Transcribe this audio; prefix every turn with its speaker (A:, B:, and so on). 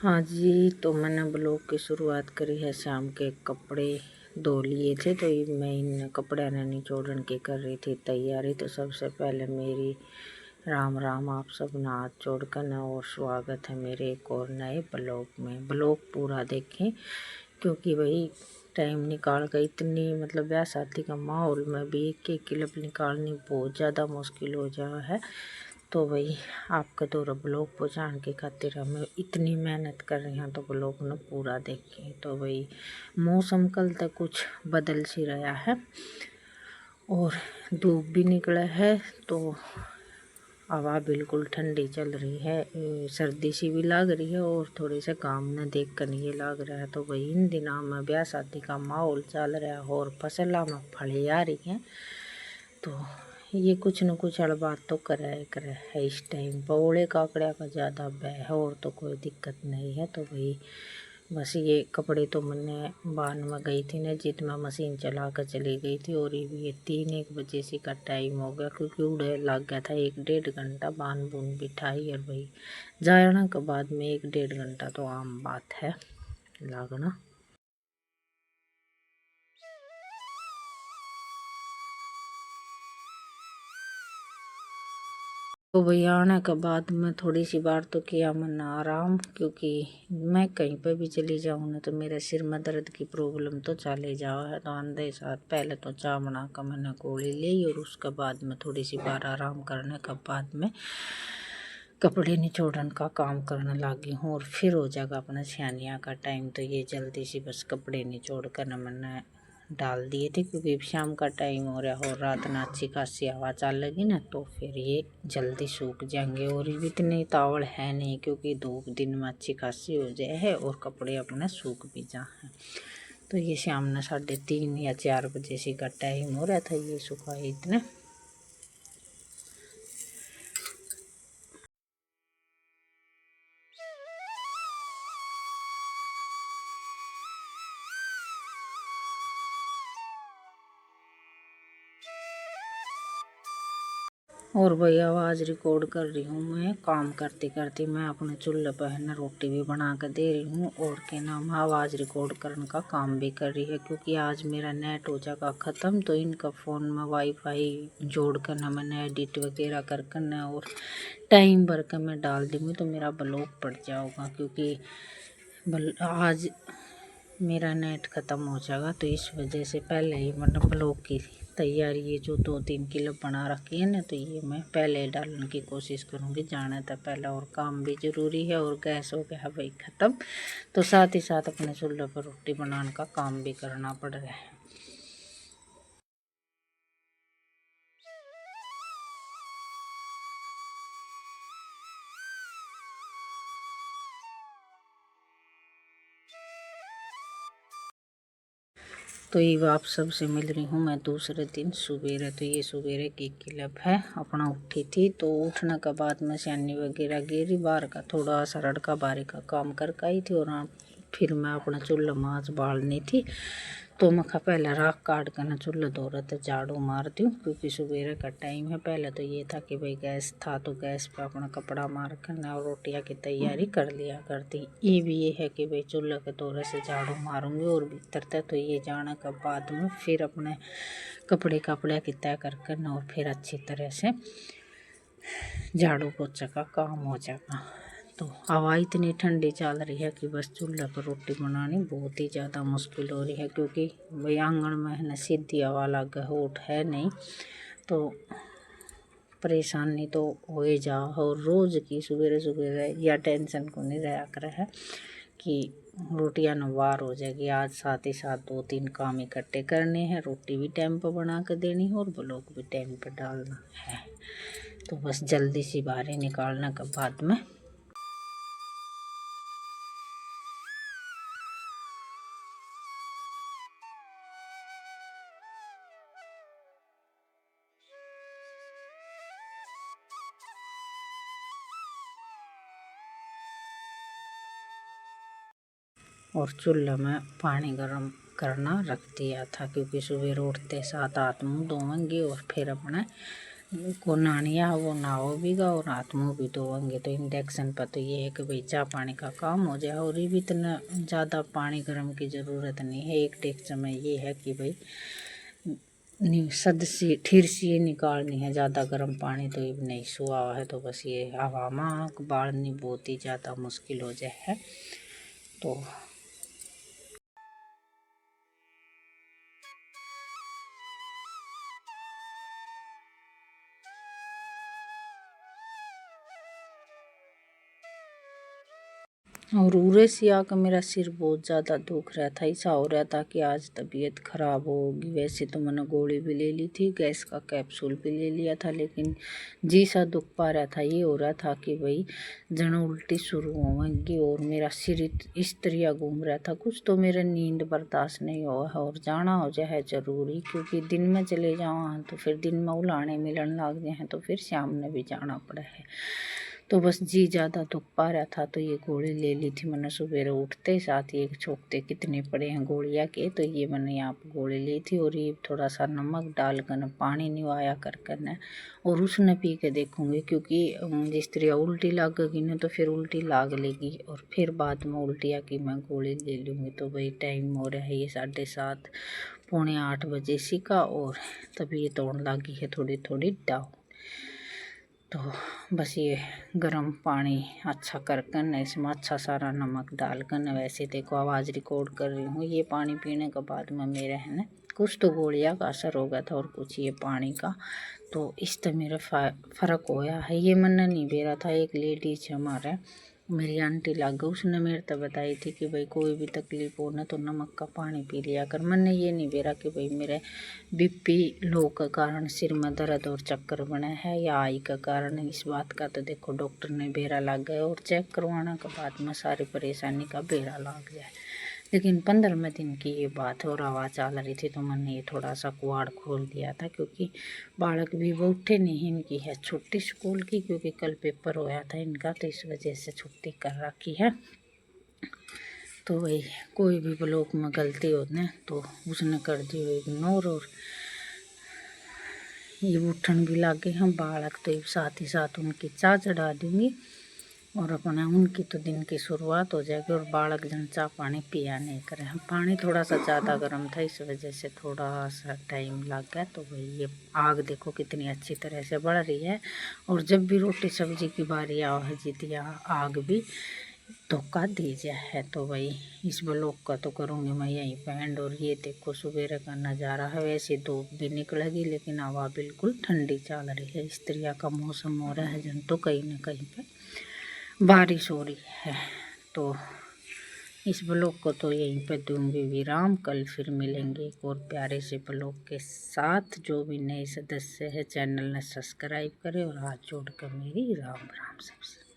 A: हाँ जी, तो मैंने ब्लॉग की शुरुआत करी है। शाम के कपड़े धो लिए थे तो मैं इन कपड़े ने निचोड़न की कर रही थी तैयारी। तो सबसे पहले मेरी राम राम आप सब ना हाथ जोड़कर न, और स्वागत है मेरे एक और नए ब्लॉग में। ब्लॉग पूरा देखें क्योंकि भाई टाइम निकाल कर इतनी ब्याह शादी का माहौल में भी एक क्लिप निकालनी बहुत ज़्यादा मुश्किल हो जा है। तो भाई आपका दौरा ब्लॉग पहुँचाने के खातिर हमें इतनी मेहनत कर रहे हैं, तो ब्लॉग न पूरा देखें। तो भाई मौसम कल तक कुछ बदल सी रहा है और धूप भी निकला है, तो हवा बिल्कुल ठंडी चल रही है। सर्दी सी भी लग रही है और थोड़े से काम न देख कर ये लग रहा है। तो भाई इन दिनों में ब्याह शादी का माहौल चल रहा है और फसल में फली आ रही है, तो ये कुछ न कुछ बात तो करे है इस टाइम पर। ओले काकड़िया का ज़्यादा बह है और तो कोई दिक्कत नहीं है। तो भाई बस ये कपड़े तो मैंने बान में गई थी ना, जित में मशीन चला कर चली गई थी, और ये 3-1 बजे से का टाइम हो गया क्योंकि उड़े लग गया था 1-1.5 घंटा बान बून बिठाई। और भाई जाना के बाद में 1-1.5 घंटा तो आम बात है लागना। तो भैया आने के बाद में थोड़ी सी बार तो किया मैंने आराम, क्योंकि मैं कहीं पे भी चली जाऊँ ना तो मेरे सिर में दर्द की प्रॉब्लम तो चले जाओ है। तो आंधे साथ पहले तो चाय बना कर मैंने गोली ली और उसके बाद में थोड़ी सी बार आराम करने के बाद में कपड़े निचोड़न का काम करने लगी हूँ। और फिर हो जाएगा अपना छानिया का टाइम। तो ये जल्दी सी बस कपड़े निचोड़ कर मैंने डाल दिए थे, क्योंकि शाम का टाइम हो रहा है और रात में अच्छी खासी हवा चल लगी ना, तो फिर ये जल्दी सूख जाएंगे। और इतनी तावड़ है नहीं क्योंकि 2 दिन में अच्छी खासी हो जाए है और कपड़े अपने सूख भी जाए। तो ये शाम ने 3:30 या 4 बजे से का टाइम हो रहा था, ये सुखाए इतने। और भाई आवाज़ रिकॉर्ड कर रही हूँ मैं काम करते करते। मैं अपने चूल्हे पर है ना रोटी भी बना कर दे रही हूँ और के नाम आवाज़ रिकॉर्ड करने का काम भी कर रही है, क्योंकि आज मेरा नेट हो जाएगा ख़त्म। तो इनका फ़ोन में वाईफाई जोड़ कर ना मैंने एडिट वगैरह कर करना और टाइम भर कर मैं डाल दूँगी तो मेरा ब्लॉक पड़ जाऊँगा, क्योंकि आज मेरा नेट ख़त्म हो जाएगा। तो इस वजह से पहले ही ब्लॉग की तैयारी, ये जो 2-3 क्लिप बना रखी है ना, तो ये मैं पहले डालने की कोशिश करूँगी। जाना था पहले और काम भी ज़रूरी है। और गैस हो गया भाई ख़त्म, तो साथ ही साथ अपने चूल्हे पर रोटी बनाने का काम भी करना पड़ रहा है। तो ये आप सबसे मिल रही हूँ मैं दूसरे दिन सुबेरे। तो ये सुबेरे की क्लिप है। अपना उठी थी तो उठने के बाद मैं सैनी वगैरह गिरी बाहर का थोड़ा सा रड़का बारी का काम करके आई थी, और फिर मैं अपना चूल्हा माँस बालनी थी। तो मैं पहले राख काट कर ना चूल्हा धो रहा था, झाड़ू मारती हूँ क्योंकि सुबेरे का टाइम है। पहले तो ये था कि भाई गैस था तो गैस पे अपना कपड़ा मार कर ना और रोटियाँ की तैयारी कर लिया करती। ये भी ये है कि भाई चूल्हे के दौरे से झाड़ू मारूंगी और भीतर तक तो ये जाने के बाद में फिर अपने कपड़े कपड़े की तय कर कर ना और फिर अच्छी तरह से झाड़ू पोछा का काम हो जाएगा। तो हवा इतनी ठंडी चल रही है कि बस चूल्हे पर रोटी बनानी बहुत ही ज़्यादा मुश्किल हो रही है, क्योंकि भाई आंगन में है ना सीधी हवा लग होट है नहीं, तो परेशानी तो हो ही जा। और रोज़ की सवेरे सवेरे या टेंशन को नहीं रहा कर है कि रोटियां नवार हो जाएगी। आज साथ ही साथ 2-3 काम इकट्ठे करने हैं। रोटी भी टाइम पर बना कर देनी है और ब्लॉग भी टाइम पर डालना है। तो बस जल्दी सी बाहर निकालने के बाद में और चूल्हे में पानी गर्म करना रख दिया था, क्योंकि सुबह उठते साथ हाथ मुँह धोएंगे और फिर अपने को नहानिया वो नहाओ भीगा और हाथ मुँह भी धोएंगे। तो इंडक्शन पर तो ये है कि भाई चाय पानी का काम हो जाए और ये भी इतना ज़्यादा पानी गर्म की ज़रूरत नहीं है। एक डेक्च में ये है कि भाई सद सी ठिर सी निकालनी है, ज़्यादा गर्म पानी तो ये नहीं सुहा हुआ है। तो बस ये हवा में बाढ़नी बहुत ही ज़्यादा मुश्किल हो जाए है। तो और उरे से आकर मेरा सिर बहुत ज़्यादा दुख रहा था। ऐसा हो रहा था कि आज तबीयत ख़राब होगी। वैसे तो मैंने गोली भी ले ली थी, गैस का कैप्सूल भी ले लिया था, लेकिन जी सा दुख पा रहा था। ये हो रहा था कि भाई जन उल्टी शुरू होगी और मेरा सिर इस तरह घूम रहा था। कुछ तो मेरा नींद बर्दाश्त नहीं हुआ है और जाना हो जाए ज़रूरी, क्योंकि दिन में चले जाओ तो फिर दिन में उलाने मिलन लग जाए तो फिर शाम में भी जाना पड़ा है। तो बस जी ज़्यादा दुख पा रहा था तो ये गोली ले ली थी मैंने। सुबह उठते साथ ये छोकते कितने पड़े हैं गोलियाँ के, तो ये मैंने यहाँ पर गोली ली थी और ये थोड़ा सा नमक डाल कर पानी निवाया कर न और उसने पी के देखूँगी, क्योंकि जिस तरह उल्टी लगेगी ना तो फिर उल्टी लाग लेगी और फिर बाद में उल्टिया की मैं गोली ले लूँगी। तो भाई टाइम हो रहा है ये 7:30 पौने 8 बजे सी का और तबीयत होने लगी है थोड़ी थोड़ी डाउन। तो बस ये गर्म पानी अच्छा करके न इसमें अच्छा सारा नमक डालकर न, वैसे देखो आवाज़ रिकॉर्ड कर रही हूँ। ये पानी पीने के बाद में मेरे है ना कुछ तो गोलियाँ का असर हो गया था और कुछ ये पानी का, तो इस तरह मेरा फ़र्क होया है। ये मैंने नहीं बेरा था। एक लेडीज हमारे मेरी आंटी लागे उसने मेरे तो बताई थी कि भाई कोई भी तकलीफ हो ना तो नमक का पानी पी लिया कर। मैंने ये नहीं बेरा कि भाई मेरे बीपी लो का कारण सिर में दर्द और चक्कर बना है या आई का कारण है। इस बात का तो देखो डॉक्टर ने बेरा लग गया और चेक करवाने के बाद में सारी परेशानी का बेरा लग जाए। लेकिन 15वें दिन की ये बात है और आवाज़ चल रही थी तो मैंने ये थोड़ा सा कुआड़ खोल दिया था, क्योंकि बालक भी वो उठे नहीं। इनकी है छुट्टी स्कूल की, क्योंकि कल पेपर होया था इनका तो इस वजह से छुट्टी कर रखी है। तो भाई कोई भी ब्लॉक में गलती होने तो उसने कर दी इग्नोर और ये उठन भी लग गए हैं बालक। तो साथ ही साथ उनकी चाय चढ़ा दूँगी और अपना उनकी तो दिन की शुरुआत हो जाएगी। और बालक जन चाय पानी पिया नहीं करें। पानी थोड़ा सा ज़्यादा गर्म था इस वजह से थोड़ा सा टाइम लग गया। तो भाई ये आग देखो कितनी अच्छी तरह से बढ़ रही है और जब भी रोटी सब्जी की बारी आवे जीती आग भी धोखा दीजिए है। तो भाई इस ब्लॉग का तो करूँगी मैं यहीं पे एंड। और ये देखो सवेरे का नज़ारा है। वैसे धूप भी निकलेगी लेकिन हवा बिल्कुल ठंडी चल रही है। इस तरह का मौसम हो रहा है जन तो कहीं ना कहीं पे बारिश हो रही है। तो इस ब्लॉग को तो यहीं पे दूंगी विराम। कल फिर मिलेंगे एक और प्यारे से ब्लॉग के साथ। जो भी नए सदस्य है चैनल ने सब्सक्राइब करें और हाथ जोड़ कर मेरी राम राम सबसे।